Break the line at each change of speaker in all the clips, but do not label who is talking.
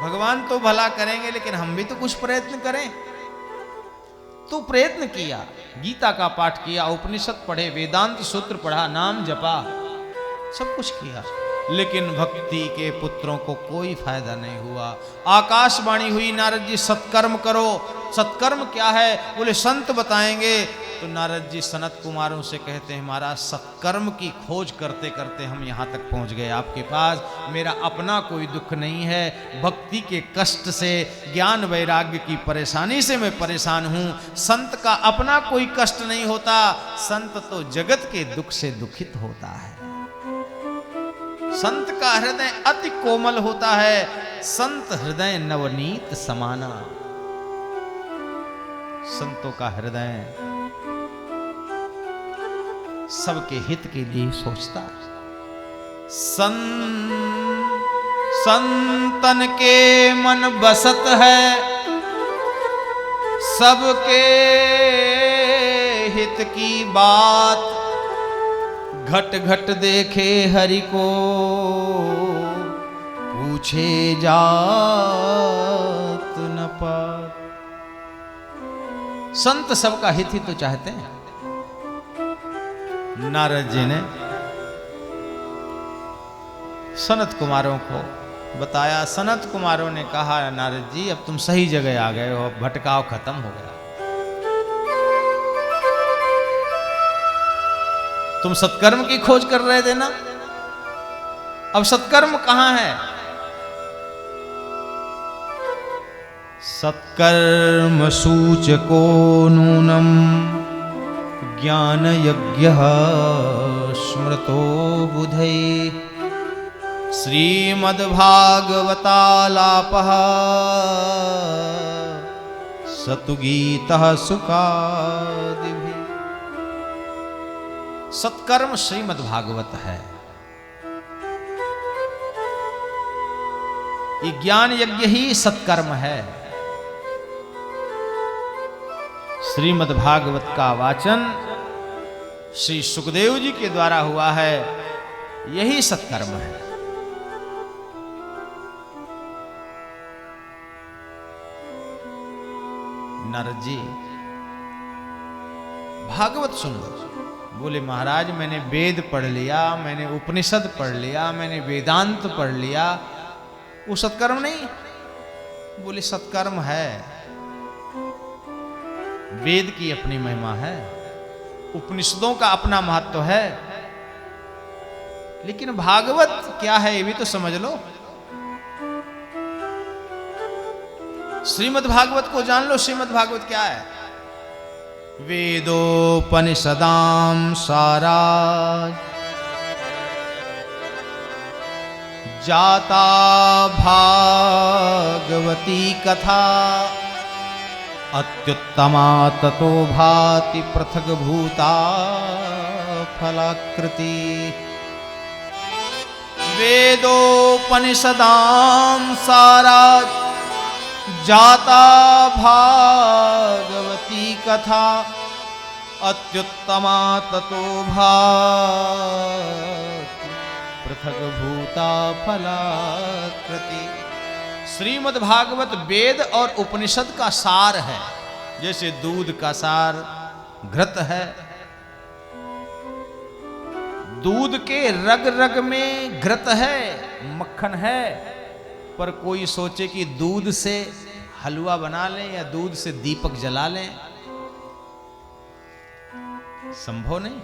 भगवान तो भला करेंगे, लेकिन हम भी तो कुछ प्रयत्न करें। तो प्रयत्न किया, गीता का पाठ किया, उपनिषद पढ़े, वेदांत सूत्र पढ़ा, नाम जपा, सब कुछ किया, लेकिन भक्ति के पुत्रों को कोई फायदा नहीं हुआ। आकाशवाणी हुई, नारद जी सत्कर्म करो। सत्कर्म क्या है? बोले संत बताएंगे। तो नारद जी सनत कुमारों से कहते हैं, महाराज सत्कर्म की खोज करते करते हम यहाँ तक पहुँच गए आपके पास। मेरा अपना कोई दुख नहीं है, भक्ति के कष्ट से, ज्ञान वैराग्य की परेशानी से मैं परेशान हूँ। संत का अपना कोई कष्ट नहीं होता, संत तो जगत के दुख से दुखित होता है। संत का हृदय अति कोमल होता है, संत हृदय नवनीत समाना। संतों का हृदय सबके हित के लिए सोचता है। संतन के मन बसत है, सबके हित की बात। घट घट देखे हरि को, पूछे जात न पात। संत सबका हित ही तो चाहते हैं। नारद जी ने सनत कुमारों को बताया। सनत कुमारों ने कहा, नारद जी अब तुम सही जगह आ गए हो, भटकाव खत्म हो गया। तुम सत्कर्म की खोज कर रहे थे ना, अब सत्कर्म कहां है? सत्कर्म सूचको नूनम ज्ञान यज्ञ स्मृतो बुधै। श्रीमद्भागवतालापः सतुगीतः सुखादिभिः। सत्कर्म श्रीमद् भागवत है। ये ज्ञान यज्ञ ही सत्कर्म है। श्रीमद् भागवत का वाचन श्री सुखदेव जी के द्वारा हुआ है, यही सत्कर्म है। नारद जी भागवत सुन लो। बोले महाराज मैंने वेद पढ़ लिया, मैंने उपनिषद पढ़ लिया, मैंने वेदांत पढ़ लिया, वो सत्कर्म नहीं? बोले सत्कर्म है। वेद की अपनी महिमा है, उपनिषदों का अपना महत्व है, लेकिन भागवत क्या है ये भी तो समझ लो। श्रीमद् भागवत को जान लो। श्रीमद् भागवत क्या है? वेदोपनिषदां सारा जाता भागवती कथा। अत्युत्तमा ततो भाति पृथक भूता फलाकृति। वेदोपनिषदां सारा जाता भागवती कथा। अत्युत्तमा ततो भाति पृथक भूता फलाकृति। श्रीमद् भागवत वेद और उपनिषद का सार है। जैसे दूध का सार घृत है, दूध के रग रग में घृत है, मक्खन है, पर कोई सोचे कि दूध से हलवा बना लें या दूध से दीपक जला लें, संभव नहीं।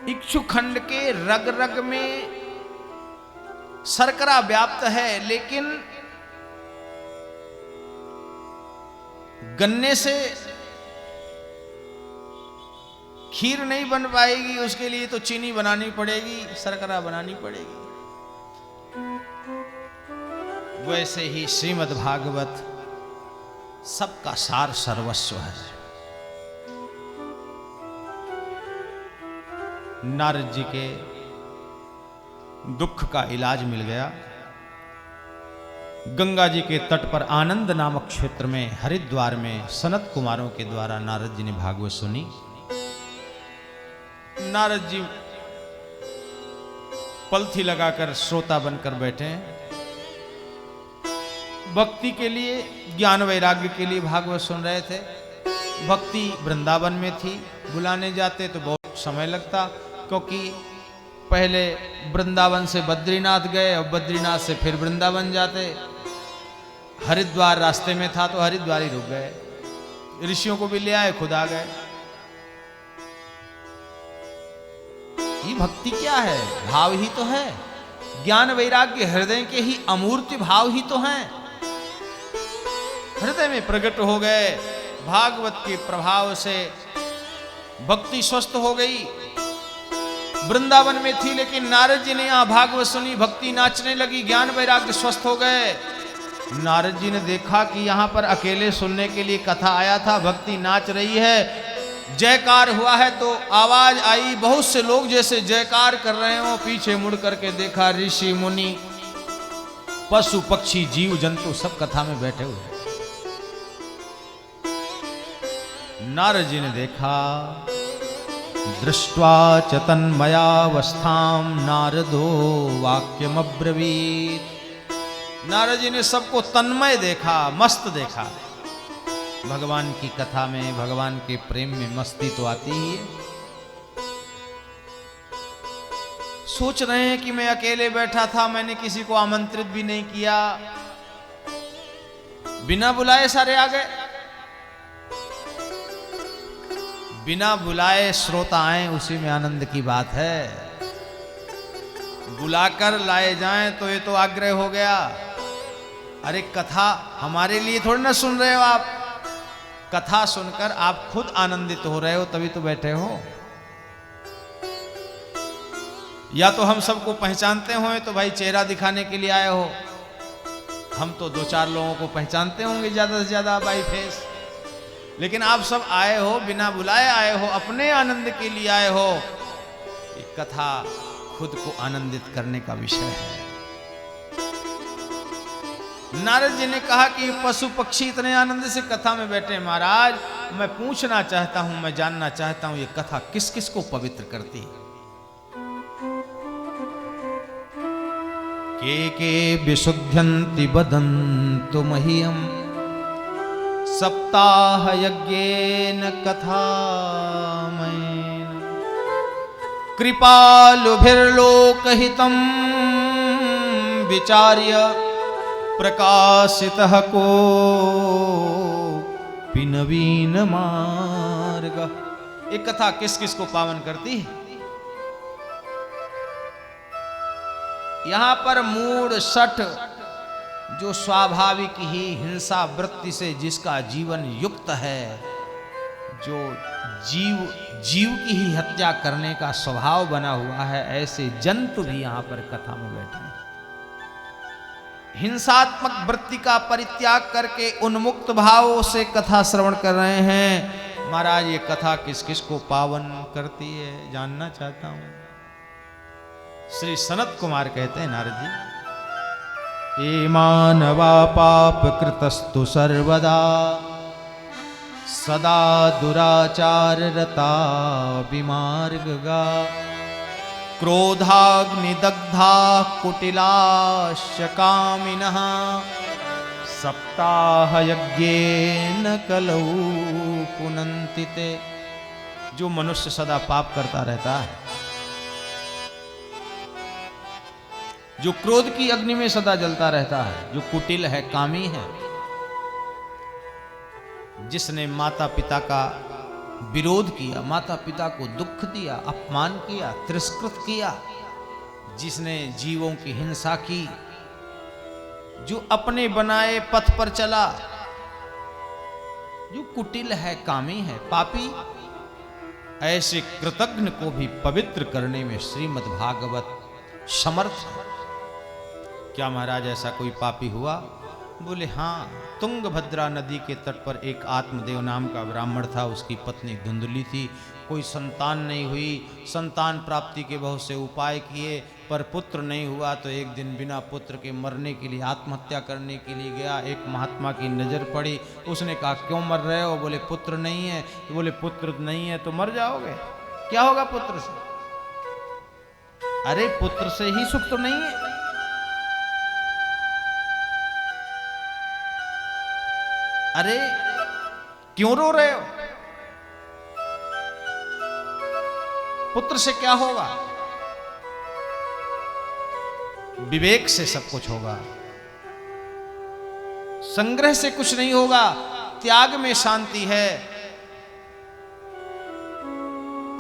इक्षुखंड के रग रग में शर्करा व्याप्त है, लेकिन गन्ने से खीर नहीं बन पाएगी, उसके लिए तो चीनी बनानी पड़ेगी, शर्करा बनानी पड़ेगी। वैसे ही श्रीमद् भागवत सबका सार सर्वस्व है। नारद जी के दुख का इलाज मिल गया। गंगा जी के तट पर आनंद नामक क्षेत्र में, हरिद्वार में सनत कुमारों के द्वारा नारद जी ने भागवत सुनी। नारद जी पलथी लगाकर श्रोता बनकर बैठे हैं। भक्ति के लिए, ज्ञान वैराग्य के लिए भागवत सुन रहे थे। भक्ति वृंदावन में थी, बुलाने जाते तो बहुत समय लगता, क्योंकि पहले वृंदावन से बद्रीनाथ गए और बद्रीनाथ से फिर वृंदावन जाते। हरिद्वार रास्ते में था तो हरिद्वार ही रुक गए, ऋषियों को भी ले आए, खुद आ गए। ये भक्ति क्या है? भाव ही तो है। ज्ञान वैराग्य हृदय के ही अमूर्त भाव ही तो हैं। हृदय में प्रकट हो गए, भागवत के प्रभाव से भक्ति स्वस्थ हो गई। वृंदावन में थी लेकिन नारद जी ने यहां भागवत सुनी, भक्ति नाचने लगी, ज्ञान वैराग्य स्वस्थ हो गए। नारद जी ने देखा कि यहां पर अकेले सुनने के लिए कथा आया था, भक्ति नाच रही है, जयकार हुआ है, तो आवाज आई, बहुत से लोग जैसे जयकार कर रहे हो। पीछे मुड़ करके देखा, ऋषि मुनि पशु पक्षी जीव जंतु सब कथा में बैठे हुए। नारद जी ने देखा, दृष्ट्वा च तन्मयावस्थां नारदो वाक्यमब्रवीत्। नारद जी ने सबको तन्मय देखा, मस्त देखा। भगवान की कथा में, भगवान के प्रेम में मस्ती तो आती ही है। सोच रहे हैं कि मैं अकेले बैठा था, मैंने किसी को आमंत्रित भी नहीं किया, बिना बुलाए सारे आ गए। बिना बुलाए श्रोता आए, उसी में आनंद की बात है। बुलाकर लाए जाएं तो ये तो आग्रह हो गया। अरे कथा हमारे लिए थोड़ी ना सुन रहे हो आप, कथा सुनकर आप खुद आनंदित हो रहे हो, तभी तो बैठे हो। या तो हम सबको पहचानते हो तो भाई चेहरा दिखाने के लिए आए हो, हम तो दो चार लोगों को पहचानते होंगे ज्यादा से ज्यादा बाई फेस, लेकिन आप सब आए हो, बिना बुलाए आए हो, अपने आनंद के लिए आए हो। ये कथा खुद को आनंदित करने का विषय है। नारद जी ने कहा कि पशु पक्षी इतने आनंद से कथा में बैठे, महाराज मैं पूछना चाहता हूं, मैं जानना चाहता हूं, ये कथा किस किस को पवित्र करती है? के विशुद्ध्यन्ति वदन्तु मह्यं सप्ताह यज्ञेन कथामयेन कृपालुभिर्लोकहितं विचार्य प्रकाशितः कोऽपि नवीन मार्ग। एक कथा किस किस को पावन करती है? यहां पर मूढ़ सठ जो स्वाभाविक ही हिंसा वृत्ति से जिसका जीवन युक्त है, जो जीव की ही हत्या करने का स्वभाव बना हुआ है, ऐसे जंतु भी यहां पर कथा में बैठे हैं। हिंसात्मक वृत्ति का परित्याग करके उन्मुक्त भाव से कथा श्रवण कर रहे हैं। महाराज ये कथा किस किस को पावन करती है, जानना चाहता हूं। श्री सनत कुमार कहते हैं, नारद जी, ये मानवा पाप कृतस्तु सर्वदा सदा दुराचार रता विमार्गगा क्रोधाग्निदग्धा कुटिलाश्च कामिनः सप्ताह यज्ञेन कलौ पुनन्ति ते। जो मनुष्य सदा पाप करता रहता है, जो क्रोध की अग्नि में सदा जलता रहता है, जो कुटिल है, कामी है, जिसने माता पिता का विरोध किया, माता पिता को दुख दिया, अपमान किया, तिरस्कृत किया, जिसने जीवों की हिंसा की, जो अपने बनाए पथ पर चला, जो कुटिल है, कामी है, पापी, ऐसे कृतघ्न को भी पवित्र करने में श्रीमद् भागवत समर्थ है। क्या महाराज ऐसा कोई पापी हुआ? बोले हाँ, तुंगभद्रा नदी के तट पर एक आत्मदेव नाम का ब्राह्मण था, उसकी पत्नी धुंधली थी, कोई संतान नहीं हुई। संतान प्राप्ति के बहुत से उपाय किए पर पुत्र नहीं हुआ, तो एक दिन बिना पुत्र के मरने के लिए, आत्महत्या करने के लिए गया। एक महात्मा की नज़र पड़ी, उसने कहा क्यों मर रहे हो? बोले पुत्र नहीं है। तो बोले पुत्र नहीं है तो मर जाओगे, क्या होगा पुत्र से? अरे पुत्र से ही सुख तो नहीं है। अरे क्यों रो रहे हो? पुत्र से क्या होगा? विवेक से सब कुछ होगा, संग्रह से कुछ नहीं होगा, त्याग में शांति है।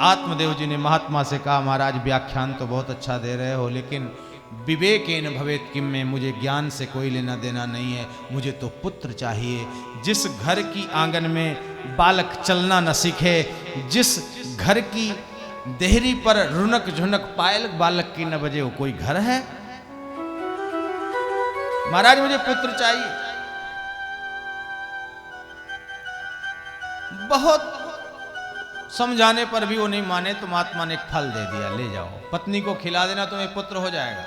आत्मदेव जी ने महात्मा से कहा, महाराज व्याख्यान तो बहुत अच्छा दे रहे हो, लेकिन विवेकेन भवेत किम में मुझे ज्ञान से कोई लेना देना नहीं है, मुझे तो पुत्र चाहिए। जिस घर की आंगन में बालक चलना न सीखे, जिस घर की देहरी पर रुनक झुनक पायल बालक की न बजे, वो कोई घर है? महाराज मुझे पुत्र चाहिए। बहुत समझाने पर भी वो नहीं माने तो महात्मा ने एक फल दे दिया, ले जाओ, पत्नी को खिला देना, तुम्हें पुत्र हो जाएगा।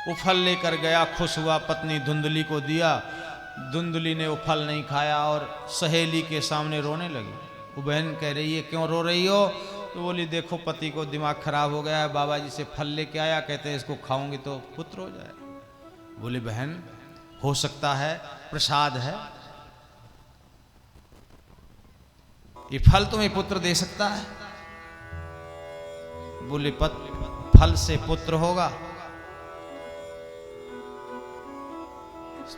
वो फल लेकर गया, खुश हुआ, पत्नी धुंधली को दिया। धुंधली ने वो फल नहीं खाया और सहेली के सामने रोने लगी। वो बहन कह रही है, क्यों रो रही हो? तो बोली, देखो पति को दिमाग खराब हो गया है, बाबा जी से फल लेके आया, कहते हैं इसको खाऊंगी तो पुत्र हो जाएगा। बोले, बहन हो सकता है, प्रसाद है, ये फल तुम्हें पुत्र दे सकता है। बोले, फल से पुत्र होगा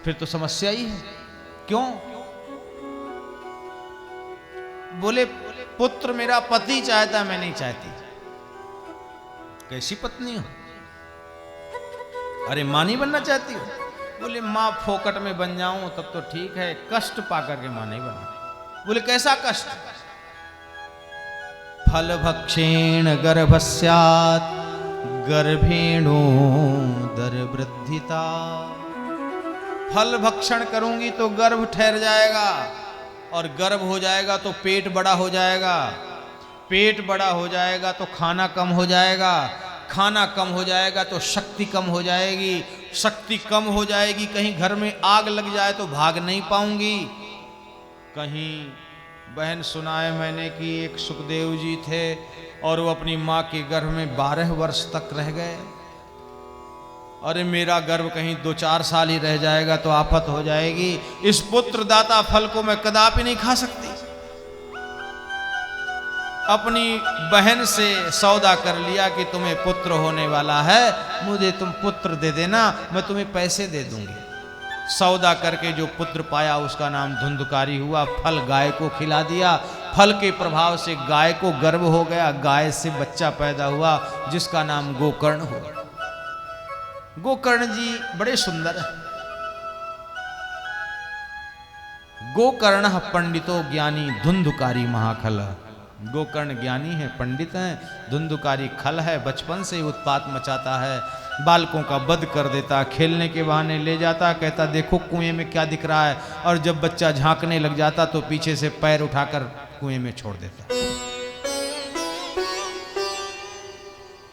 फिर तो समस्या ही है। क्यों? बोले, पुत्र मेरा पति चाहता, मैं नहीं चाहती। कैसी पत्नी हो? अरे मां नहीं बनना चाहती हो? बोले, मां फोकट में बन जाऊं तब तो ठीक है, कष्ट पाकर के मां नहीं बनना। बोले, कैसा कष्ट? फल भक्षेण गर्भस्यात् गर्भेणो दर वृद्धिता। फल भक्षण करूंगी तो गर्भ ठहर जाएगा, और गर्भ हो जाएगा तो पेट बड़ा हो जाएगा, पेट बड़ा हो जाएगा तो खाना कम हो जाएगा, खाना कम हो जाएगा तो शक्ति कम हो जाएगी, शक्ति कम हो जाएगी, कहीं घर में आग लग जाए तो भाग नहीं पाऊंगी। कहीं बहन सुनाए मैंने कि एक सुखदेव जी थे और वो अपनी माँ के गर्भ में 12 वर्ष तक रह गए। अरे मेरा गर्भ कहीं 2-4 साल ही रह जाएगा तो आफत हो जाएगी, इस पुत्र दाता फल को मैं कदापि नहीं खा सकती। अपनी बहन से सौदा कर लिया कि तुम्हें पुत्र होने वाला है, मुझे तुम पुत्र दे देना, मैं तुम्हें पैसे दे दूंगी। सौदा करके जो पुत्र पाया उसका नाम धुंधकारी हुआ। फल गाय को खिला दिया, फल के प्रभाव से गाय को गर्भ हो गया, गाय से बच्चा पैदा हुआ जिसका नाम गोकर्ण हुआ। गोकर्ण जी बड़े सुंदर है। गोकर्ण पंडितो ज्ञानी धुंधकारी महाखल। गोकर्ण ज्ञानी है, पंडित है, धुंधकारी खल है, बचपन से ही उत्पात मचाता है, बालकों का वध कर देता, खेलने के बहाने ले जाता, कहता देखो कुएं में क्या दिख रहा है, और जब बच्चा झांकने लग जाता तो पीछे से पैर उठाकर कुएं में छोड़ देता।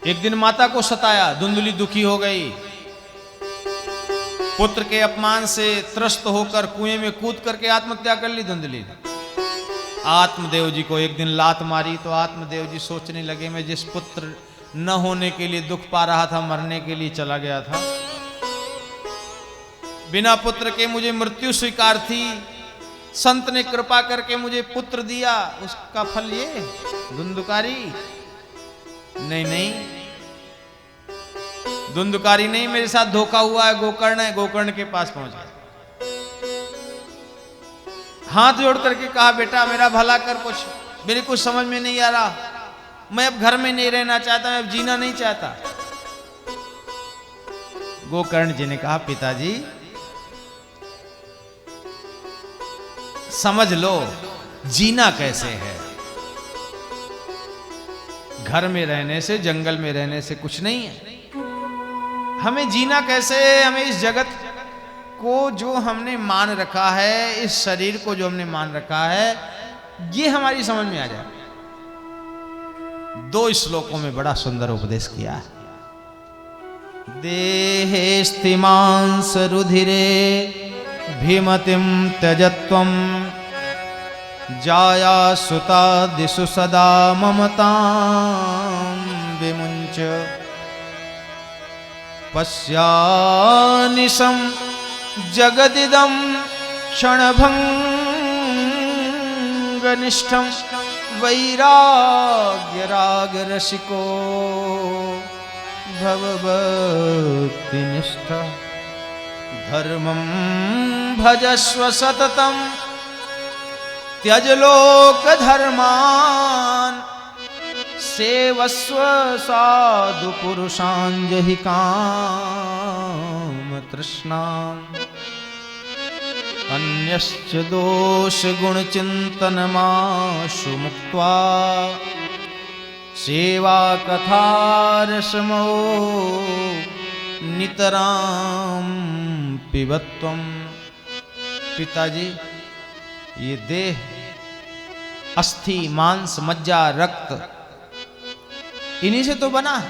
एक दिन माता को सताया, धुंधली दुखी हो गई, पुत्र के अपमान से त्रस्त होकर कुएं में कूद करके आत्महत्या कर ली धुंधली ने। आत्मदेव जी को एक दिन लात मारी तो आत्मदेव जी सोचने लगे, मैं जिस पुत्र न होने के लिए दुख पा रहा था, मरने के लिए चला गया था, बिना पुत्र के मुझे मृत्यु स्वीकार थी, संत ने कृपा करके मुझे पुत्र दिया, उसका फल ये धुंधकारी। नहीं नहीं, धुंधकारी नहीं, मेरे साथ धोखा हुआ है, गोकर्ण है। गोकर्ण के पास पहुंच गया, हाथ जोड़ करके कहा, बेटा मेरा भला कर, कुछ मेरे कुछ समझ में नहीं आ रहा, मैं अब घर में नहीं रहना चाहता, मैं अब जीना नहीं चाहता। गोकर्ण जी ने कहा, पिताजी समझ लो जीना कैसे है। घर में रहने से, जंगल में रहने से कुछ नहीं है, हमें जीना कैसे है। हमें इस जगत को जो हमने मान रखा है, इस शरीर को जो हमने मान रखा है, ये हमारी समझ में आ जाए। 2 श्लोकों में बड़ा सुंदर उपदेश किया है। देहेस्तिमांस रुधिरे भीमतिम त्यजत्वम जाया सुता दिशु सदा ममतां विमुंच पश्यानिशं जगदिदं क्षणभंगुरमूर्छितम् निष्ठम वैराग्य राग रसिको भवभक्ति निष्ठा धर्मं भजस्व सततम त्यज लोक धर्मान सेवस्व साधु पुरुषान जहि काम तृष्णाम अन्यश्च दोष गुण चिंतनमाशु मुक्त्वा सेवा कथारसमो नितराम पिबत्वम। पिताजी, ये देह अस्थि मांस मज्जा रक्त इन्हीं से तो बना है।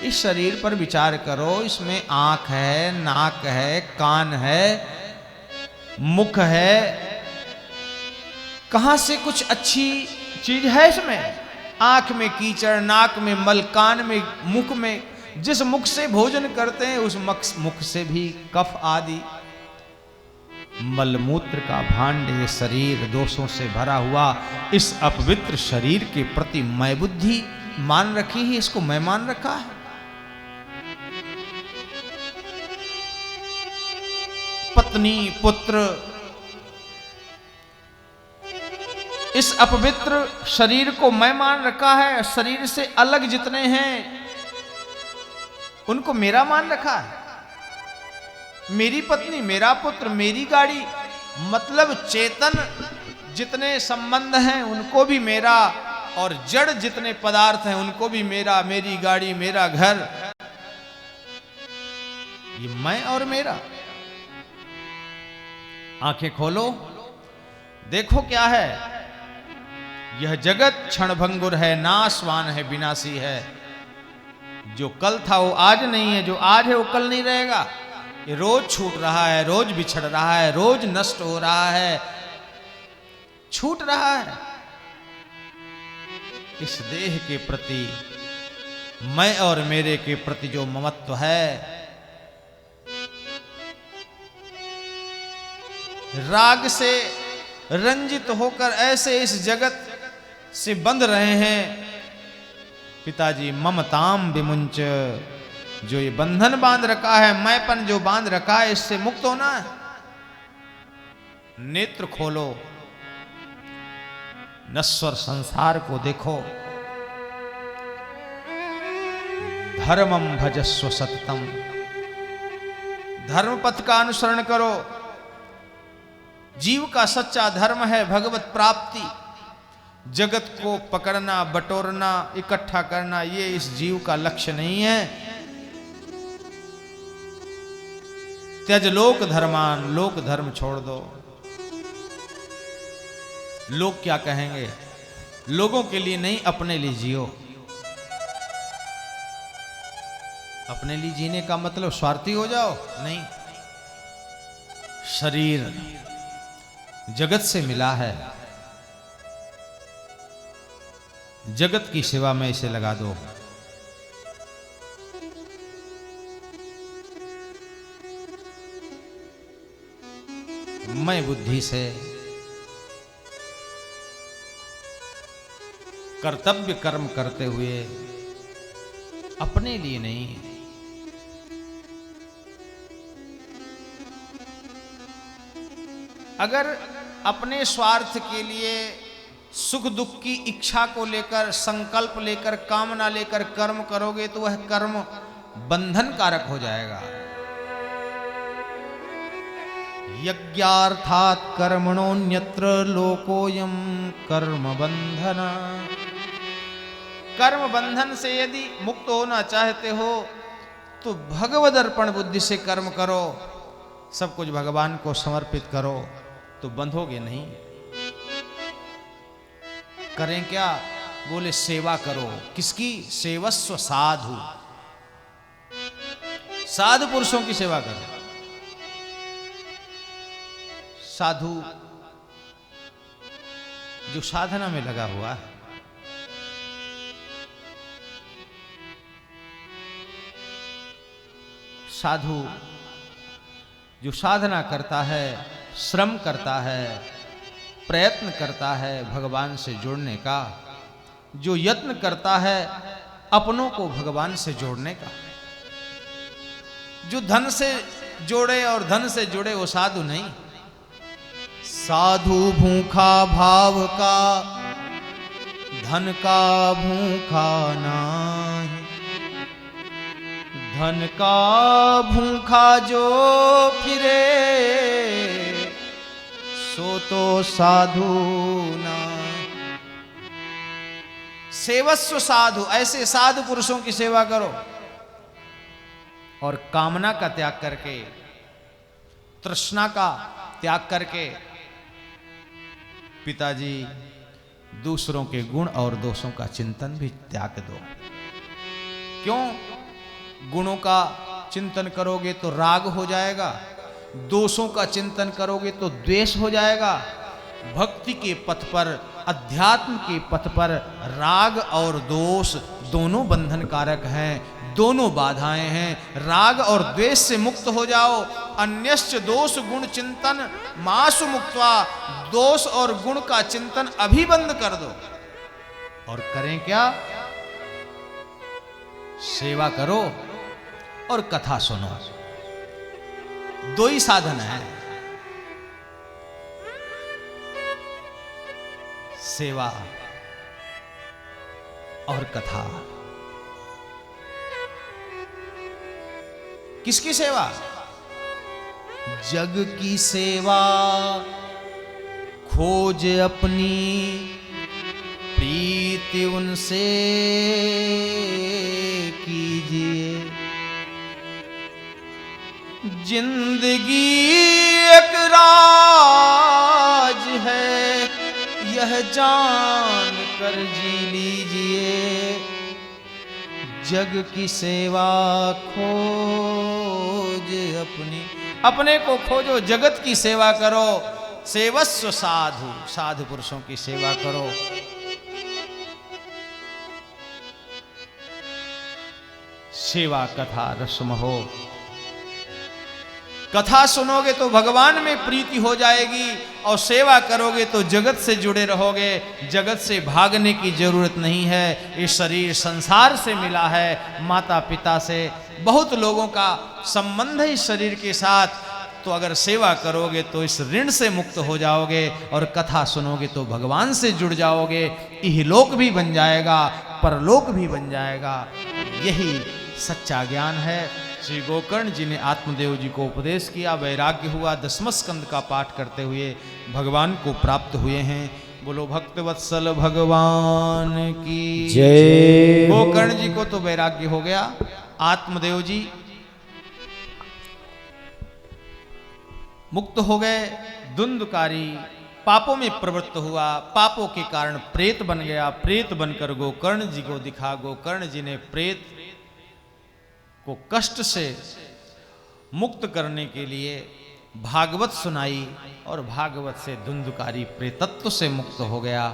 इस शरीर पर विचार करो, इसमें आंख है, नाक है, कान है, मुख है, कहां से कुछ अच्छी चीज है इसमें? आंख में कीचड़, नाक में मल, कान में, मुख में, जिस मुख से भोजन करते हैं उस मुख से भी कफ आदि मलमूत्र का भांड, ये शरीर दोषों से भरा हुआ, इस अपवित्र शरीर के प्रति मैं बुद्धि मान रखी है, इसको मैं मान रखा है। पत्नी, पुत्र, इस अपवित्र शरीर को मैं मान रखा है। शरीर से अलग जितने हैं उनको मेरा मान रखा है। मेरी पत्नी, मेरा पुत्र, मेरी गाड़ी, मतलब चेतन जितने संबंध हैं उनको भी मेरा, और जड़ जितने पदार्थ हैं उनको भी मेरा। मेरी गाड़ी, मेरा घर, ये मैं और मेरा। आंखें खोलो, देखो क्या है। यह जगत क्षणभंगुर है, नाशवान है, विनाशी है। जो कल था वो आज नहीं है, जो आज है वो कल नहीं रहेगा। ये रोज छूट रहा है, रोज बिछड़ रहा है, रोज नष्ट हो रहा है, छूट रहा है। इस देह के प्रति, मैं और मेरे के प्रति जो ममत्व है, राग से रंजित होकर ऐसे इस जगत से बंध रहे हैं। पिताजी, ममताम विमुंच, जो ये बंधन बांध रखा है, मैंपन जो बांध रखा है, इससे मुक्त होना है। नेत्र खोलो, नश्वर संसार को देखो। धर्मम भजस्व सततम, धर्म पथ का अनुसरण करो। जीव का सच्चा धर्म है भगवत प्राप्ति। जगत को पकड़ना, बटोरना, इकट्ठा करना, ये इस जीव का लक्ष्य नहीं है। त्यज लोक धर्मान, लोक धर्म छोड़ दो। लोग क्या कहेंगे? लोगों के लिए नहीं, अपने लिए जियो। अपने लिए जीने का मतलब स्वार्थी हो जाओ? नहीं। शरीर जगत से मिला है, जगत की सेवा में इसे लगा दो। मैं बुद्धि से कर्तव्य कर्म करते हुए, अपने लिए नहीं। अगर अपने स्वार्थ के लिए, सुख दुख की इच्छा को लेकर, संकल्प लेकर, कामना लेकर कर्म करोगे तो वह कर्म बंधन कारक हो जाएगा। यज्ञार्थात कर्मणोन्यत्र लोकोयम कर्म बंधना। कर्म बंधन से यदि मुक्त होना चाहते हो तो भगवद अर्पण बुद्धि से कर्म करो, सब कुछ भगवान को समर्पित करो, तो बंधोगे नहीं। करें क्या? बोले सेवा करो। किसकी? सेवस्व साधु, साधु पुरुषों की सेवा करो। साधु जो साधना में लगा हुआ है, साधु जो साधना करता है, श्रम करता है, प्रयत्न करता है भगवान से जुड़ने का, जो यत्न करता है अपनों को भगवान से जोड़ने का। जो धन से जोड़े और धन से जुड़े वो साधु नहीं। साधु भूखा भाव का, धन का भूखा नाही। धन का भूखा जो फिरे, सो तो साधु ना। सेवस्व साधु, ऐसे साधु पुरुषों की सेवा करो और कामना का त्याग करके, तृष्णा का त्याग करके, पिताजी दूसरों के गुण और दोषों का चिंतन भी त्याग दो। क्यों? गुणों का चिंतन करोगे तो राग हो जाएगा, दोषों का चिंतन करोगे तो द्वेष हो जाएगा। भक्ति के पथ पर, अध्यात्म के पथ पर राग और दोष दोनों बंधन कारक हैं, दोनों बाधाएं हैं। राग और द्वेष से मुक्त हो जाओ। अन्यश्च दोष गुण चिंतन मासु मुक्त्वा, दोष और गुण का चिंतन अभी बंद कर दो। और करें क्या? सेवा करो और कथा सुनो। दो ही साधन है, सेवा और कथा। किसकी सेवा? जग की सेवा खोज अपनी, प्रीति उनसे कीजिए। जिंदगी एक राज है, यह जान कर जी लीजिए। जग की सेवा खोज अपनी, अपने को खोजो, जगत की सेवा करो। सेवस्व साधु, साधु पुरुषों की सेवा करो। सेवा कथा रस्म हो। कथा सुनोगे तो भगवान में प्रीति हो जाएगी और सेवा करोगे तो जगत से जुड़े रहोगे। जगत से भागने की जरूरत नहीं है। ये शरीर संसार से मिला है, माता पिता से, बहुत लोगों का संबंध है इस शरीर के साथ। तो अगर सेवा करोगे तो इस ऋण से मुक्त हो जाओगे और कथा सुनोगे तो भगवान से जुड़ जाओगे। इहलोक भी बन जाएगा, परलोक भी बन जाएगा। यही सच्चा ज्ञान है। श्री गोकर्ण जी ने आत्मदेव जी को उपदेश किया, वैराग्य हुआ, दसम स्कंद का पाठ करते हुए भगवान को प्राप्त हुए हैं। बोलो भक्तवत्सल भगवान की जय। गोकर्ण जी को तो वैराग्य हो गया। आत्मदेव जी मुक्त हो गए। धुंधकारी पापों में प्रवृत्त हुआ, पापों के कारण प्रेत बन गया। प्रेत बनकर गोकर्ण जी को दिखा। गोकर्ण जी ने प्रेत को कष्ट से मुक्त करने के लिए भागवत सुनाई और भागवत से धुंधकारी प्रेतत्व से मुक्त हो गया।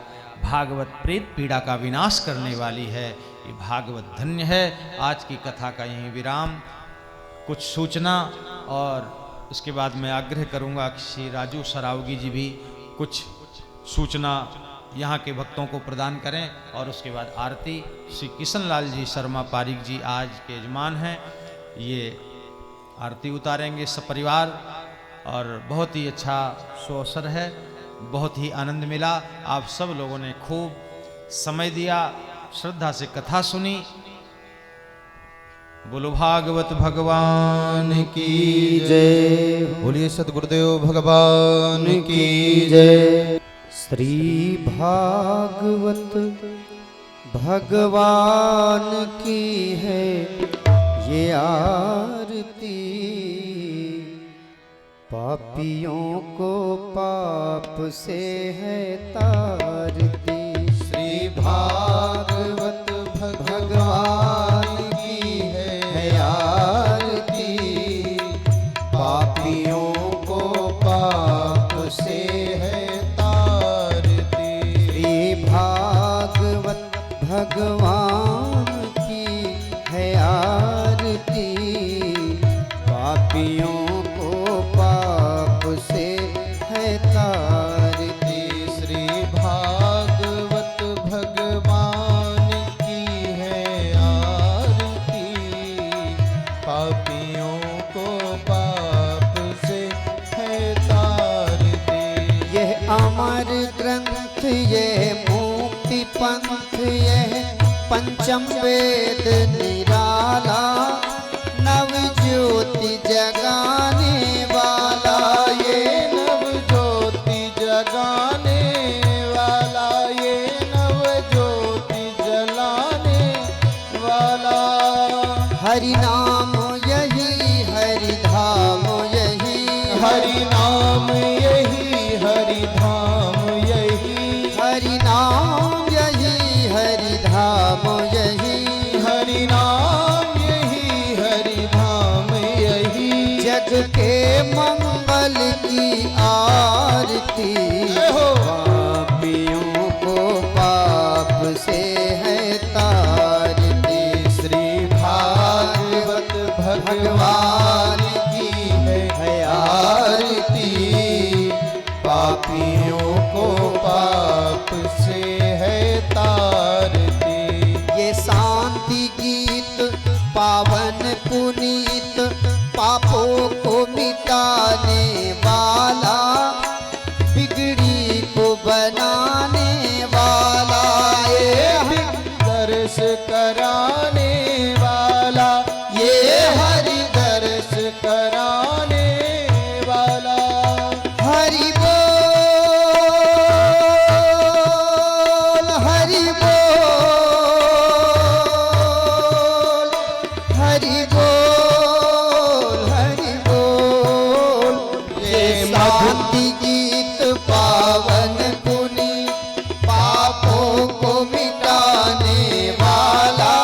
भागवत प्रेत पीड़ा का विनाश करने वाली है। ये भागवत धन्य है। आज की कथा का यही विराम। कुछ सूचना और उसके बाद मैं आग्रह करूंगा कि श्री राजू सरावगी जी भी कुछ सूचना यहाँ के भक्तों को प्रदान करें और उसके बाद आरती। श्री किशन लाल जी शर्मा पारिक जी आज के यजमान हैं, ये आरती उतारेंगे सपरिवार। और बहुत ही अच्छा सुअवसर है, बहुत ही आनंद मिला। आप सब लोगों ने खूब समय दिया, श्रद्धा से कथा सुनी। बोलो भागवत भगवान की जय।
बोलिए सतगुरुदेव भगवान की जय।
श्री भागवत भगवान की है ये आरती, पापियों को पाप से है तारती।
श्री भागवत भगवान की है आरती, पापियों को पाप से है तारती।
श्री भागवत भगवान की है आरती, पापियों को पाप से है तारती।
पापियों को पाप से है तारती।
यह अमर ग्रंथ, यह मुक्ति पंथ, यह पंचम वेद निराला, नव ज्योति जगाने वाला।
ये नव ज्योति जगाने वाला, ये नव ज्योति जलाने वाला।
हरि नाम यही, हरि धाम यही,
हरि नाम यही, हरि धाम यही,
हरि नाम यही, हरि धाम यही,
हरि नाम यही, हरि धाम यही।
जग के मंगल की आरती, पापियों को पाप से है तारती।
श्री भागवत भगवान की है आरती, पापियों को पाप से है तारती।
ये शांति गीत पावन पुनीत, पापों को मिटाने वाला, बिगड़ी को बनाने वाला। ये
दर्श कराने वाला, ये हरि दर्श कराने वाला।
हरि बोल, हरि बोल, हरि बोल, हरि बोल। ये शांति गीत पावन पुनी, पापों को मिटाने वाला,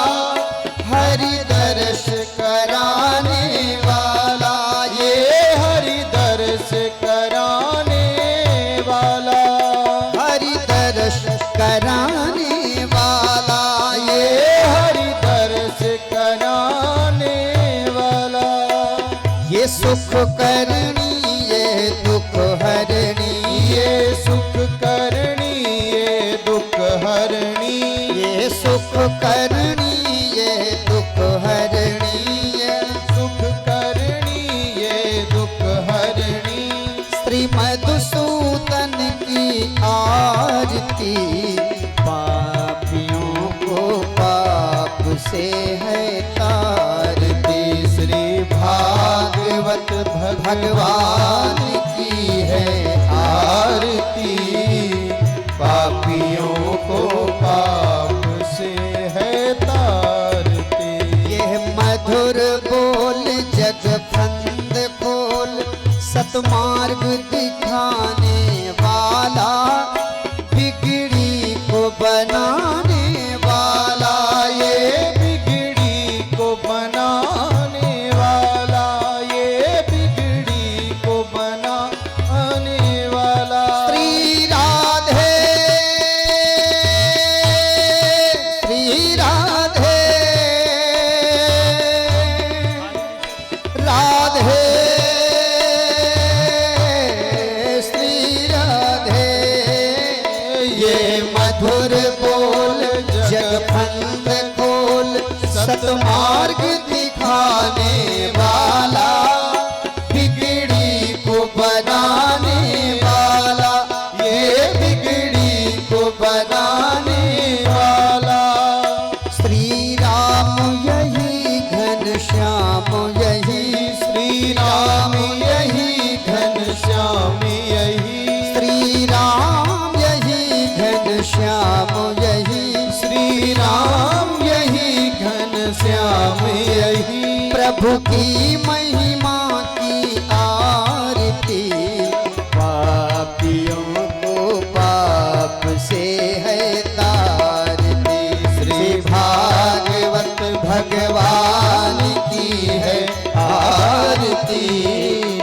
हरि दर्श कराने वाला।
ये हरि दर्श कराने वाला,
हरि दर्श कराने वाला।
ये हरि दर्श कराने वाला।
ये सुख करनी, ये दुख हरणी,
ये सुख करनी, ये दुख हरणी,
ये सुख करनी, ये दुख हरणी।
सुख करनी, ये दुख हरणी।
श्री मधुसूदन की आरती, पापियों को पाप से है तारती।
श्री भागवत भगवान की है आरती, पापियों को पाप से है तारती।
यह मधुर बोल जग फंद खोल, सतमार्ग दिखाने वाला, बिगड़ी को बनाने वाला।
ये बिगड़ी को बनाने वाला, ये बिगड़ी को बनाने वाला।
श्री राधे, श्री राधे, राधे, श्री राधे। ये मधुर बोल जग फंद खोल, सतमार्ग दिखाने वाला, बिगड़ी को बनाने वाला। ये बिगड़ी को बनाने वाला। श्री राम यही, घन श्याम यही,
श्री राम यही, घन श्याम यही,
श्री राम यही, घन श्याम यही,
श्री राम यही, घन श्याम यही।
प्रभु की महिमा की आरती, पापियों को पाप से है तारती। श्री भागवत भगवान की है आरती,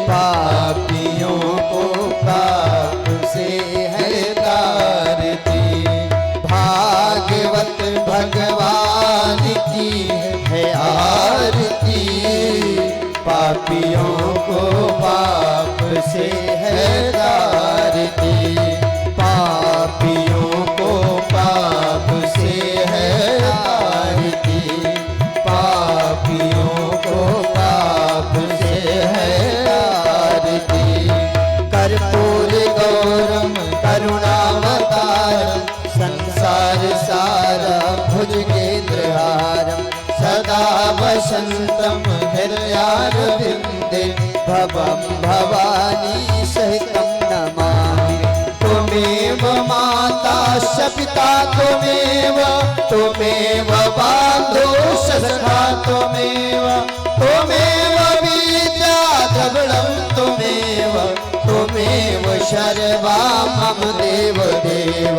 पापियों को पाप से है तारती।
भागवत भगवान की है आरती,
पापियों को पाप से है तारती। पापियों को पाप से है तारती। पापियों को
तवयारविन्दे भवं भवानी सहितं नमामि। त्वमेव माता च पिता त्वमेव, त्वमेव बान्धोश्च सखा त्वमेव, त्वमेव विद्या द्रविणं त्वमेव, त्वमेव शर्वा मम देव देव,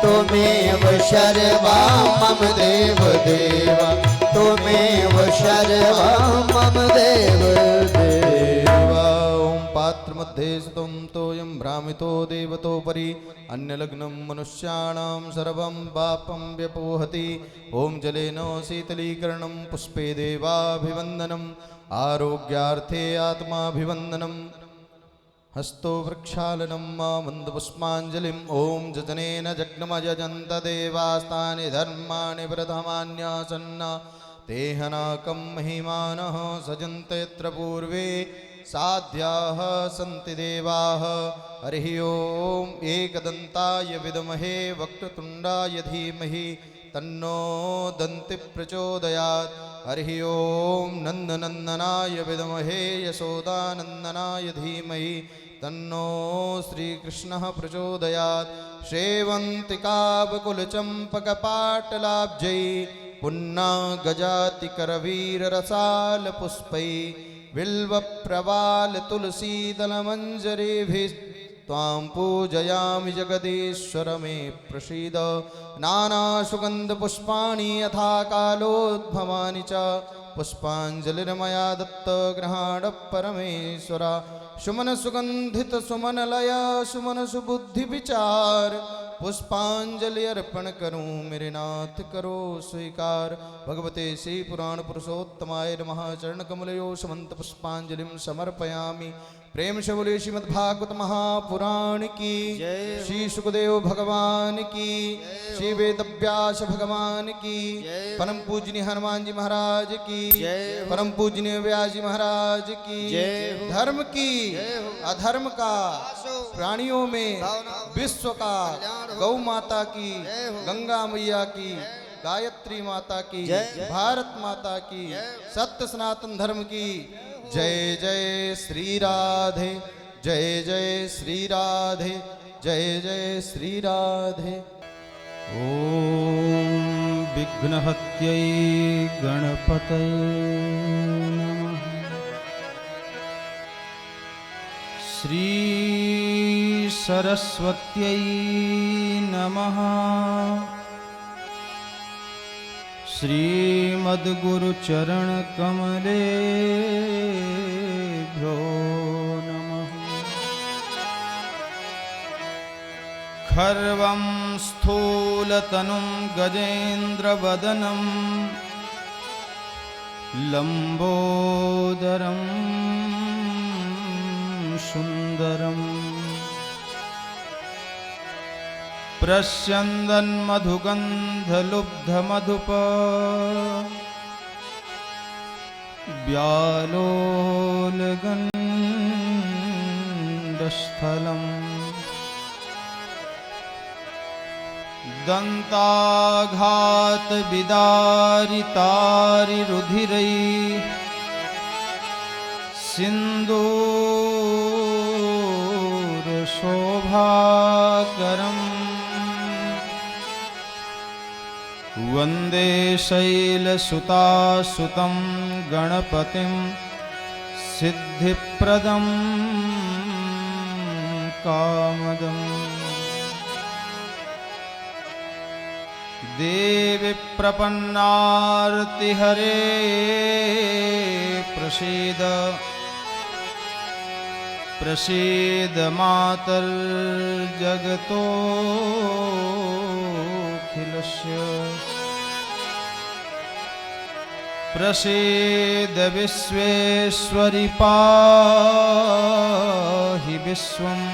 त्वमेव शर्वा मम देव देव, त्वमेव शर्वा मम देव देव।
ओम पात्र मध्ये स्थितं तोयं भ्रामितो देवतोपरि अन्यलग्नं मनुष्याणां सर्वं पापं व्यपोहति। ओम जलेन शीतलीकरणं पुष्पे देवाभिवन्दनम् आरोग्यार्थे आत्माभिवन्दनम् हस्तो वृक्षालनं मन्दपुष्पाञ्जलिम्। ॐ जजनेन जग्नमयजन्त देवास्तानि धर्माणि प्रथमान्यासन्न तेहनाकं महिमानः सजन्त यत्र पूर्वे साध्याः सन्ति देवाः। हरिः ॐ एकदन्ताय विद्महे वक्रतुण्डाय धीमहि तन्नो दन्ति प्रचोदयात्। हरिः ॐ नन्दनन्दनाय विद्महे यशोदानन्दनाय धीमहि तन्नो श्रीकृष्णः प्रचोदयात्। शेवन्तिकावकुलचम्पकपाटलाब्जै पुन्नागजातिकरवीररसालपुष्पै बिल्वप्रवालतुलसीदलमञ्जरीभिः त्वां पूजयामि जगदीश्वर मे प्रसीद। नानासुगन्धपुष्पाणि यथा कालोद्भवानि च पुष्पाञ्जलिर्मया दत्त गृहाण परमेश्वर। सुमन सुगंधित सुमनलय सुमन सुबुद्धि विचार पुष्पांजलि अर्पण करूं मेरे नाथ करो स्वीकार। भगवते श्री पुराण पुरुषोत्तमाय नमः। चरण कमलयो समंत पुष्पांजलिं समर्पयामि। प्रेम से बोले श्रीमद्भागवत महापुराण की
जय।
श्री सुखदेव भगवान की, श्री वेदव्यास भगवान की, परम पूजनीय हनुमान जी महाराज की,
जय।
परम पूजनीय व्यास जी महाराज की,
जय।
धर्म की, अधर्म का, प्राणियों में विश्व का, गौ माता की, गंगा मैया की, गायत्री माता की, भारत माता की, सत्य सनातन धर्म की जय। जय श्री राधे, जय जय श्री राधे, जय जय श्री राधे।
ॐ विघ्नहत्यै गणपतये नमः। श्री सरस्वत्यै नमः। श्रीमद्गुरुचरणकमलेभ्यो नमः। खर्वं स्थूलतनुं गजेन्द्रवदनं लम्बोदरं सुन्दरम् प्रस्यन्दन्मधुगन्धलुब्धमधुप व्यालोलगण्डस्थलम् दन्ताघातविदारितारिरुधिरै सिन्दूरशोभाकरम् वन्दे शैलसुतासुतं गणपतिं सिद्धिप्रदं कामदम्। देवी प्रपन्नार्तिहरे प्रसीद प्रसीद मातर्जगतोऽखिलस्य। प्रसीद विश्वेश्वरि पाहि विश्वम्।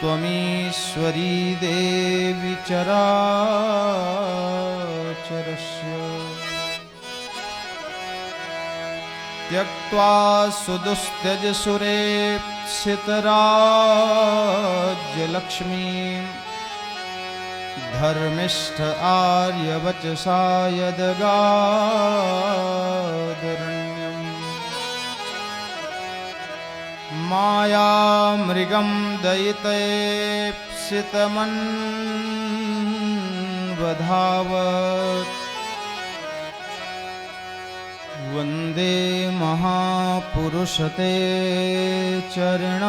त्वमीश्वरी देवी चराचरस्य। त्यक्त्वा सुदुस्त्यज सुरेप्सितराज्यलक्ष्मीं धर्मिष्ठ आर्यवचसा यदगादरण्यम् मायामृगं दयितैप्सितमन्वधावत् वन्दे महापुरुषते चरणारविन्दम्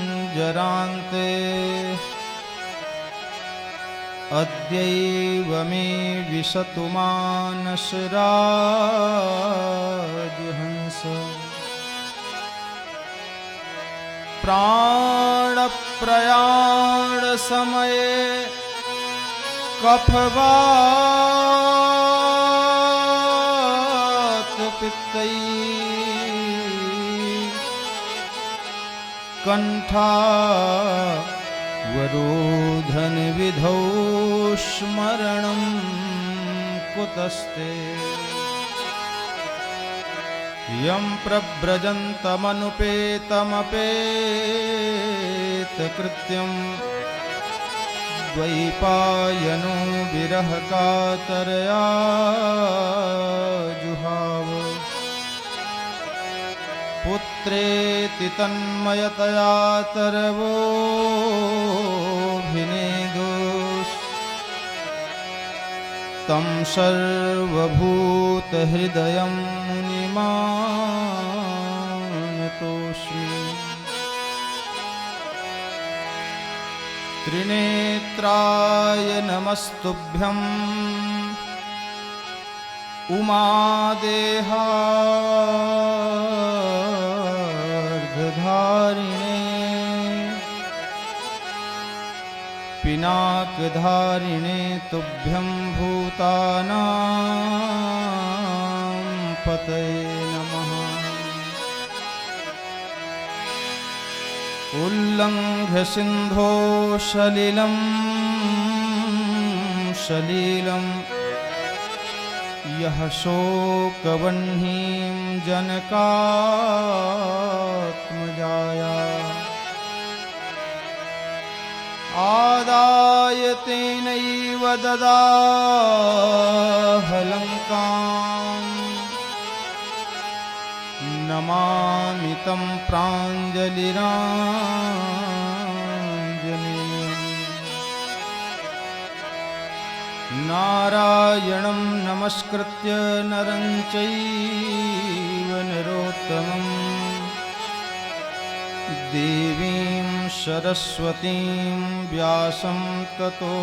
कृष्णत्वदीयपदपङ्कजपञ्जरान्ते अद्यैव मे विशतु मानसराजहंस प्राणप्रयाण समये कफवात पित्तैः कंठावरोधन विधौ स्मरणं कुतस्ते यं प्रव्रजन्तमनुपेतमपेतकृत्यं द्वैपायनो विरहकातरया जुहाव पुत्रेति तन्मयतया तरवोऽभिनेदुस् तं सर्वभूतहृदयं मुनिमानतोऽस्मि त्रिनेत्राय नमस्तुभ्यं उमादेहार्धधारिणे पिनाकधारिणे तुभ्यं भूतानां पतये नमः उल्लङ्घ्य सिन्धो सलिलं सलीलं यः शोकवह्निं जनकात्मजाया आदाय तेनैव ददाह लङ्काम् नमामि तं प्राञ्जलिराञ्जनेयम् नारायणं नमस्कृत्य नरं चैव नरोत्तमं देवीं सरस्वतीं व्यासं ततो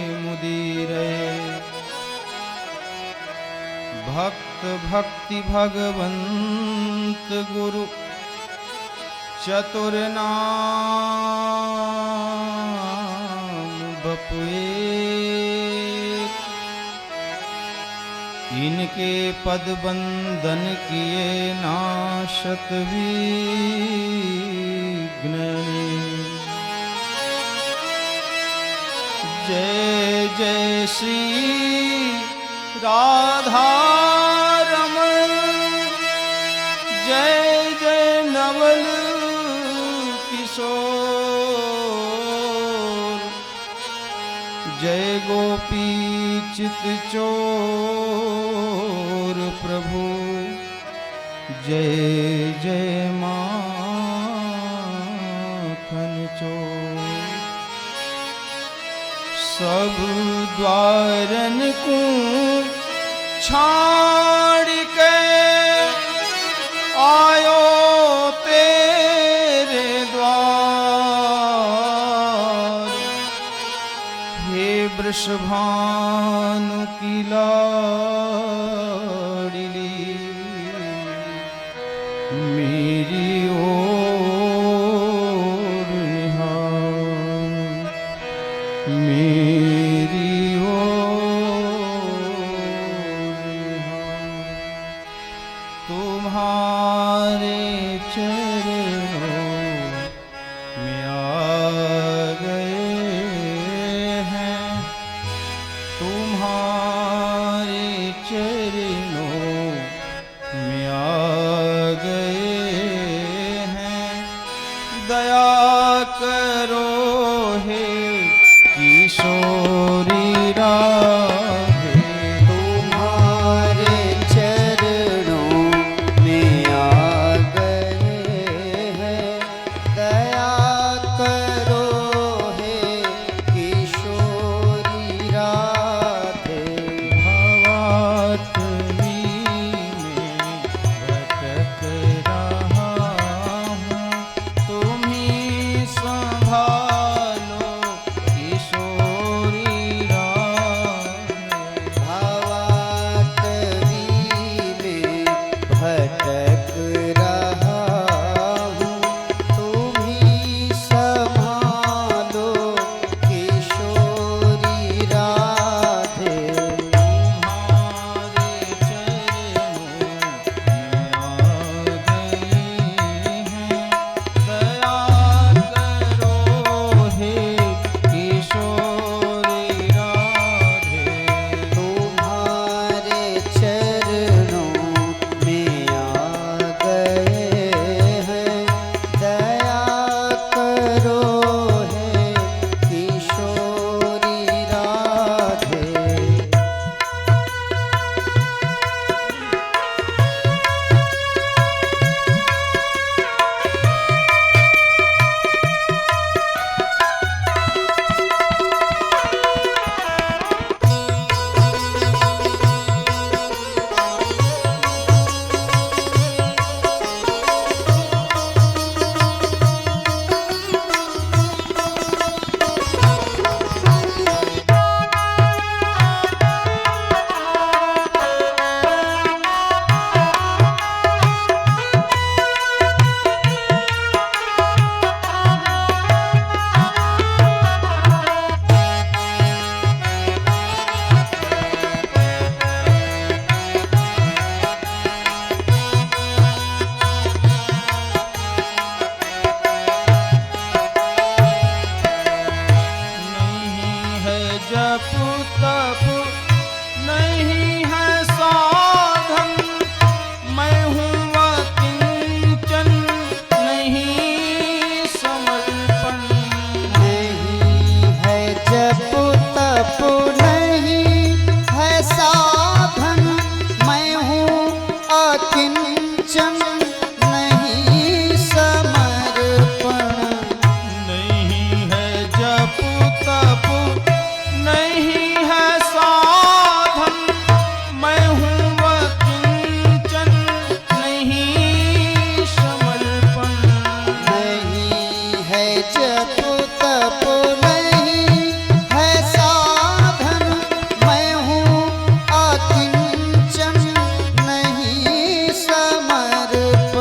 जयमुदीरये भक्त भक्ति भगवंत गुरु चतुर्नाम बपुए इनके पद बंदन किए नाशत विघ्न जय जय श्री राधा रमण जय जय नवल किशोर जय गोपी चित चोर प्रभु जय जय माखन चोर सब द्वारन को छाड़ के आयो तेरे द्वार हे वृषभानु की लाडली मेरी ओर निहार मेरी तुम्हारे चरणों में आ गए हैं गए हैं, दया करो हे किशोरी राधे।
तुम्हारे चरणों में आ गए हैं, दया करो हे किशोरी राधे।
भवात्मी में भटक रहा हूँ, तुम ही संभालो किशोरी राधे।
भावात्मी में भटक रहा हूँ, तुम ही संभालो किशोरी राधे।
तुम्हारे चरणों में आ गए हैं, दया करो हे किशोरी राधे।
तुम्हारे चरणों में आ गए हैं, दया करो हे किशोरी राधे।
नहीं है जप तप, नहीं है साधन, मैं हूँ अकिंचन, नहीं समर्पण।
नहीं है जप तप, नहीं है साधन, मैं हूँ अकिंचन, नहीं समर्पण।
नहीं है जप तप, नहीं है साधन, मैं हूँ अकिंचन, नहीं समर्पण।
नहीं है जप तप, नहीं है साधन, मैं हूँ अकिंचन, नहीं समर्पण।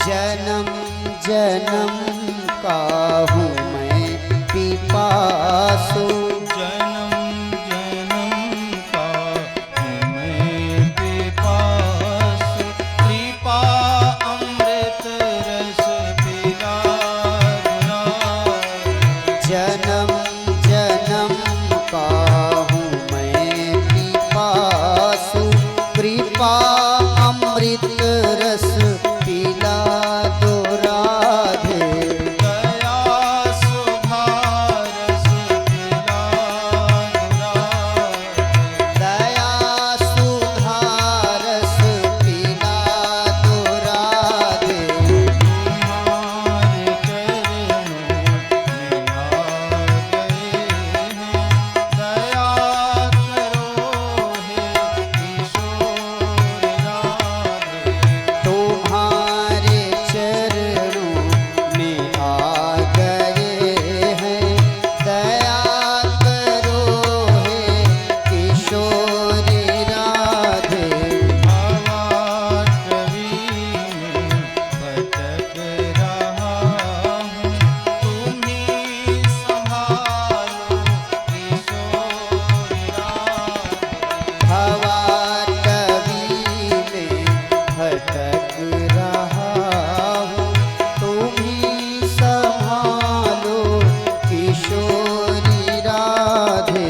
जन्म जन्म का हूँ मैं पिपासु।
जन्म जन्म का हूँ मैं पिपासु। कृपा अमृत रस पिला
जन्म जन्म का हूँ मैं पिपासु। कृपा अमृत रस पिला दो राधे।
दया सुधा रस पिला
दया सुधा रस पिला दो राधे।
तुम्हारे चरणों में आ गए हैं। दया करो हे किशोर राधे। तुम्हारे चरणों में भटक रहा हूँ। तुम ही संभालो किशोरी राधे।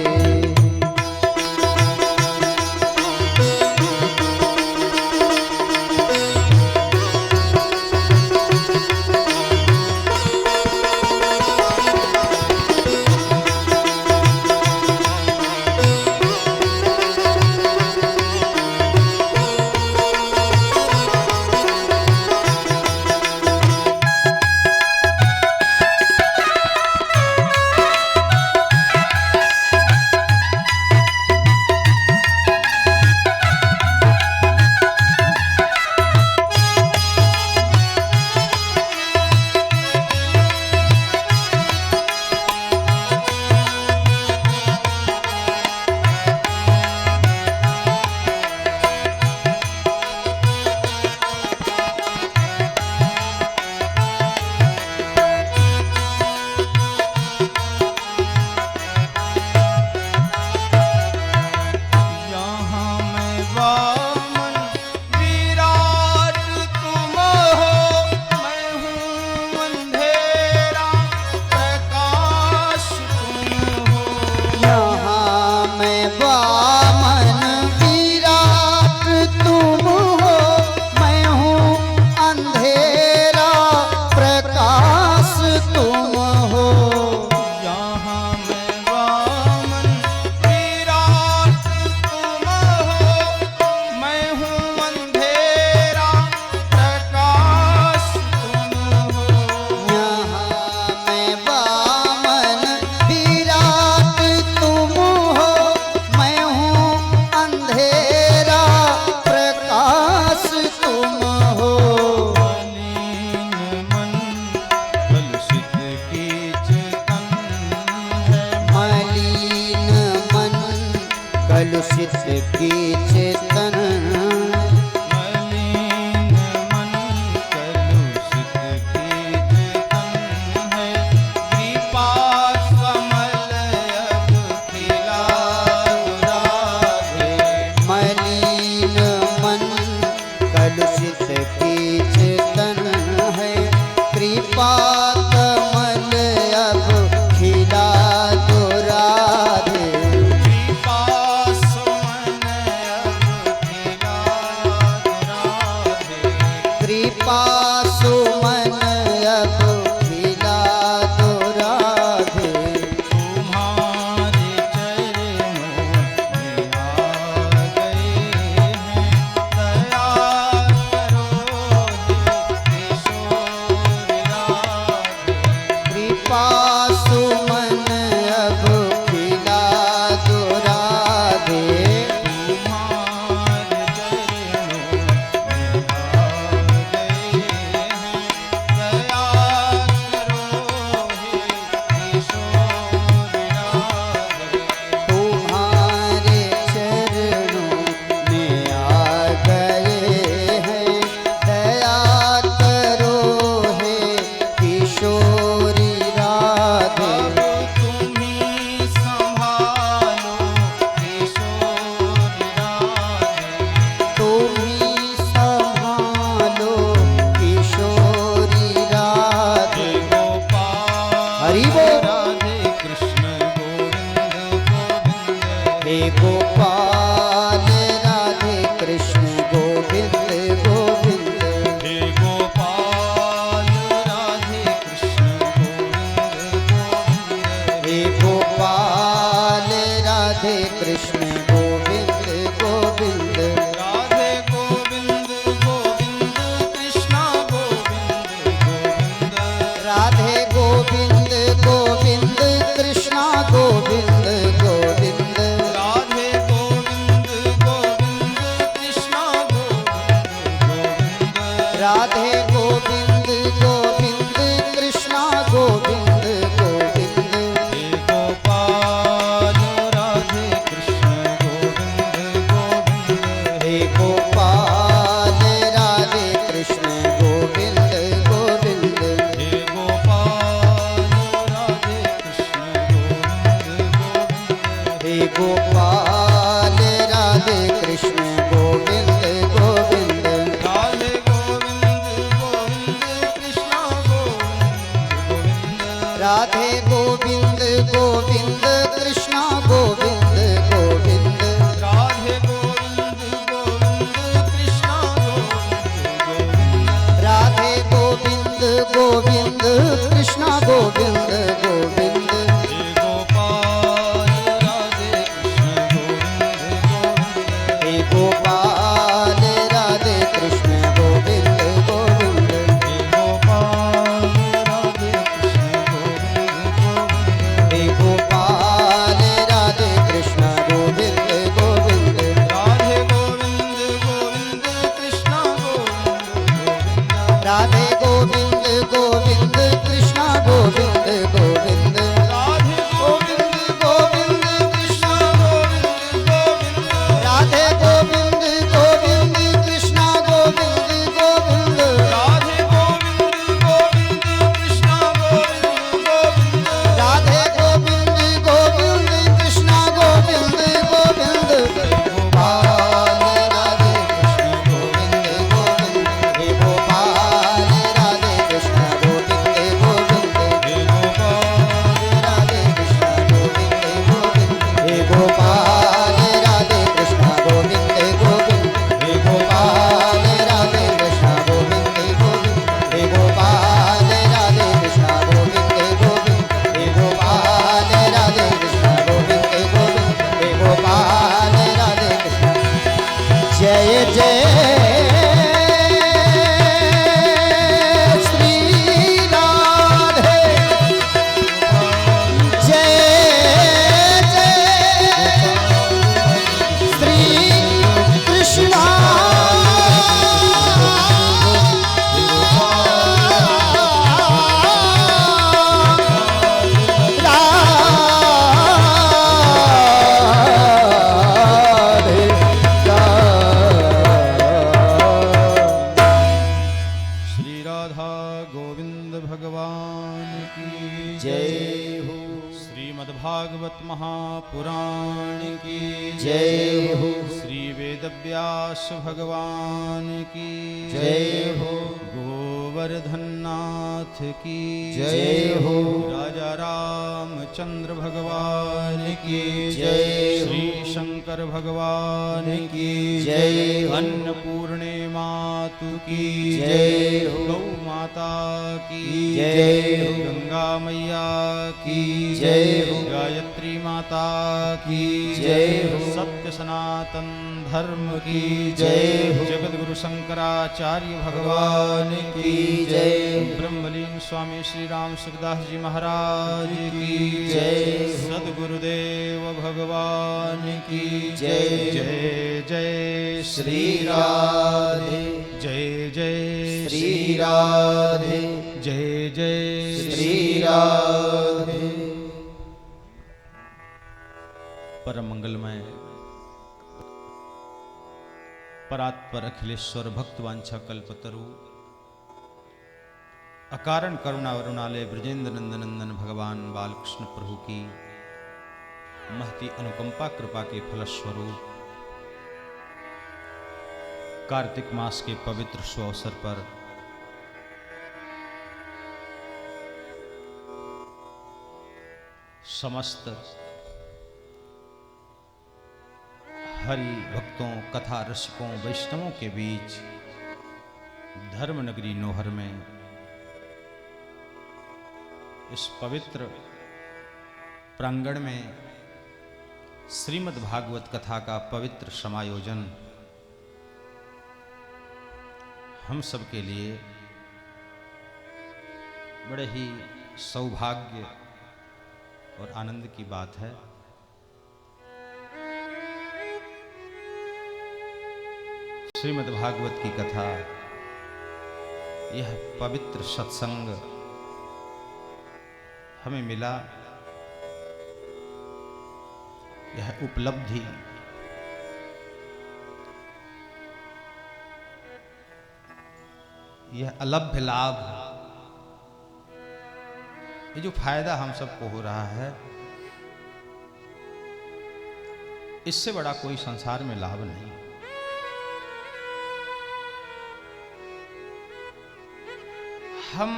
यहाँ मैं वामन विराट तुम हो। मैं हूँ अंधेरा प्रकाश तुम हो।
यहाँ मैं वामन विराट तुम हो। मैं हूँ अंधेरा प्रकाश तुम हो।
यहाँ मैं वामन विराट तुम हो। मैं हूँ अंधेरा प्रकाश तुम हो।
यहाँ मैं वामन विराट तुम हो। मैं हूँ अंधेरा प्रकाश तुम हो।
मलिन मन कलुषित कीचकन है।
मलिन मन कलुषित कीचकन।
मलिन मन कलुषित कीचकन है। कृपा कमल अब खिला राधे।
मलिन मन कलुषित कीचकन है। कृपा कमल अब खिला दो राधे।
कृपा सुमन अब खिला राधे।
कृपा सुमन अब खिला दो राधे।
तुम्हारे चरणों में आ गए हैं। दया करो हे किशोर राधे।
कृपा सुमन अब खिला दो राधे।
तुम्हारे चरणों में आ गए हैं।
गोविंद गोविंद कृष्णा गोविंद गोविंद
हे गोपाल राधे कृष्ण गोविंद गोविंद
हे गोपाल राधे कृष्ण गोविंद गोविंद
हे गोपाल राधे कृष्ण गोविंद गोविंद
हे गोपाल राधे कृष्ण गोविंद गोविंद
राधे गोविंद गोविंद कृष्ण गोविंद गोविंद
राधे गोविंद गोविंद कृष्ण गोविंद गोविंद
राधे गोविंद गोविंद कृष्ण गोविंद
राधे गोविंद गोविंद कृष्ण गोविंद गोविंद
हे गोपाल राधे कृष्ण गोविंद गोविंद
हे गोपाल राधे कृष्ण गोविंद गोविंद
हे गोपाल राधे गोविंद गोविंद कृष्ण गोविंद गोविंद
राधे गोविंद गोविंद कृष्ण गोविंद गोविंद
राधे गोविंद गोविंद कृष्ण गोविंद गोविंद
राधे गोविंद गोविंद कृष्ण गोविंद गोविंद
राधे गोविंद गोविंद कृष्ण गोविंद गोविंद
गोपाल राधे कृष्ण गोविंद गोविंद हे गोपाल राधे कृष्ण गोविंद गोविंद
हे गोपाल
राधे कृष्ण गोविंद गोविंद हे गोपाल राधे कृष्ण गोविंद गोविंद हे गोपाल राधे कृष्ण गोविंद गोविंद हे गोपाल राधे कृष्ण गोविंद गोविंद हे गोपाल राधे कृष्ण गोविंद गोविंद हे गोपाल राधे कृष्ण जय जय श्री राधे जय जय श्री कृष्णा राधे
श्री राधा गोविंद भगवान की
जय हो
श्रीमद्भागवत महापुराण की
जय हो
श्री वेदव्यास भगवान की
जय हो
गोवर्धननाथ की
जय हो
राजा रामचंद्र भगवान की
जय हो
श्री शंकर भगवान की
जय हो
अन्नपूर्णे मातु की
जय हो
गौ माता की
जय हो
गंगा मैया की
जय हो
गायत्री माता की
जय हो
सत्य सनातन धर्म की
जय हो
जगत गुरु शंकराचार्य भगवान की
जय
ब्रह्मलीन स्वामी श्री राम सुखदास जी महाराज की
जय
सदगुरुदेव भगवान की
जय
जय जय
श्री राधे
जय जय
श्री राधे
जय जय
श्री राधे
परम मंगलमय परात्पर अखिलेश्वर भक्तवांछा कल्पतरु अकारण करुणा वरुणालय ब्रजेंद्र नंदन नंदन भगवान बालकृष्ण प्रभु की महती अनुकंपा कृपा के फलस्वरूप कार्तिक मास के पवित्र शुभ अवसर पर समस्त हरि भक्तों कथा रसिकों वैष्णवों के बीच धर्म नगरी नोहर में इस पवित्र प्रांगण में श्रीमद् भागवत कथा का पवित्र समायोजन हम सब के लिए बड़े ही सौभाग्य और आनंद की बात है। श्रीमद् भागवत की कथा यह पवित्र सत्संग हमें मिला, यह उपलब्धि यह अलभ्य लाभ, ये जो फायदा हम सबको हो रहा है, इससे बड़ा कोई संसार में लाभ नहीं। हम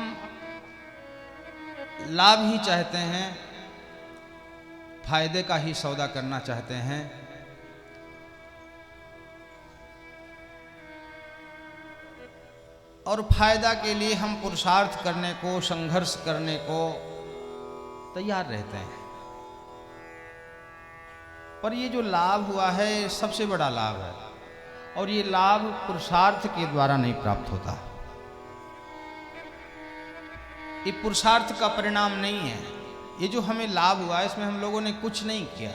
लाभ ही चाहते हैं, फायदे का ही सौदा करना चाहते हैं, और फायदा के लिए हम पुरुषार्थ करने को, संघर्ष करने को तैयार रहते हैं। पर ये जो लाभ हुआ है सबसे बड़ा लाभ है, और ये लाभ पुरुषार्थ के द्वारा नहीं प्राप्त होता। ये पुरुषार्थ का परिणाम नहीं है। ये जो हमें लाभ हुआ है इसमें हम लोगों ने कुछ नहीं किया।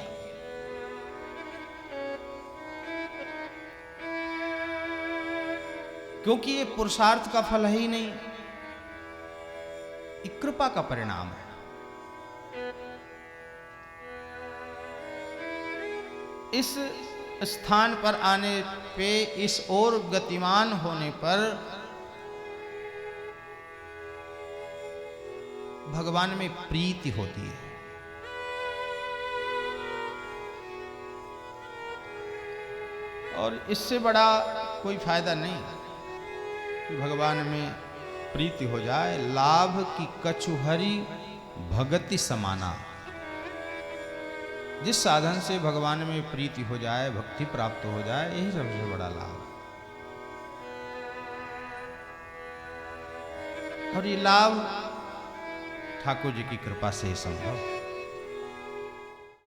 क्योंकि ये पुरुषार्थ का फल ही नहीं, ये कृपा का परिणाम है। इस स्थान पर आने पे, इस ओर गतिमान होने पर भगवान में प्रीति होती है। और इससे बड़ा कोई फायदा नहीं कि भगवान में प्रीति हो जाए। लाभ की कछुहरी भगति समाना, जिस साधन से भगवान में प्रीति हो जाए, भक्ति प्राप्त हो जाए, यही सबसे बड़ा लाभ। और ये लाभ ठाकुर जी की कृपा से ही संभव।